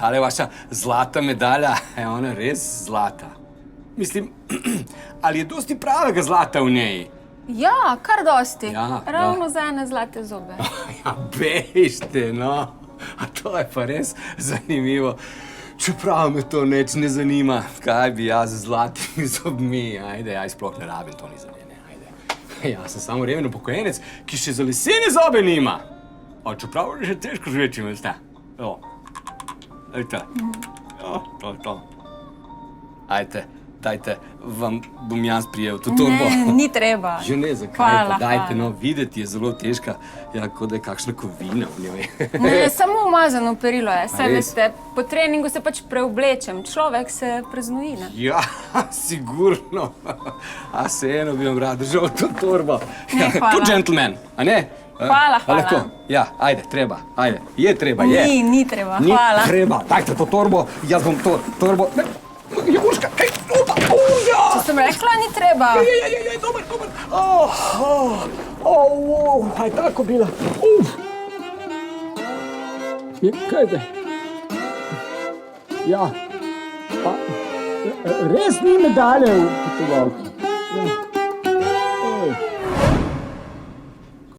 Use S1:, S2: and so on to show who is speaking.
S1: tale vaša zlata medalja, je ona res zlata. Mislim, ali je dosti pravega zlata v njej?
S2: Ja, kar dosti.
S1: Ja,
S2: Ravno za ene zlate zobe.
S1: Ja, bežte, no. A to je pa res zanimivo. Čeprav me to neč ne zanima, kaj bi jaz z zlatimi zobmi. Ajde, jaz sploh ne rabim, to ni za mene. Ajde. Jaz sem samo reven upokojenec, ki še za lesene zobe nima. A čeprav že težko živeti, veste. Jo. Ejte. Jo, to. Ajde, dajte, vam bom jaz prijel to torbo.
S2: Ne, ni treba.
S1: Že ne, zakaj?
S2: Hvala,
S1: Dajte,
S2: hvala.
S1: no, videti je zelo težka, ja, kot da je kakšna kovina v njoj.
S2: Ne, samo umazano perilo je. Saj
S1: res?
S2: veste, po treningu se pač preoblečem. Človek se preznoji, ne?
S1: Ja, sigurno. A se eno bi vam rad držal to torbo.
S2: Ne, hvala.
S1: Kot gentleman, a ne?
S2: Hvala,
S1: A lahko?
S2: hvala.
S1: Ja, ajde, treba, ajde. Je treba, je.
S2: Ni treba,
S1: Ni
S2: hvala.
S1: treba, dajte to torbo, jaz bom to torbo... Ne, Jaguška, kaj? Opa, ja!
S2: Če sem rekla, ni treba.
S1: Je, dober. Aj tako bila. Kaj zdaj? Ja, pa res ni medalje v potovalki.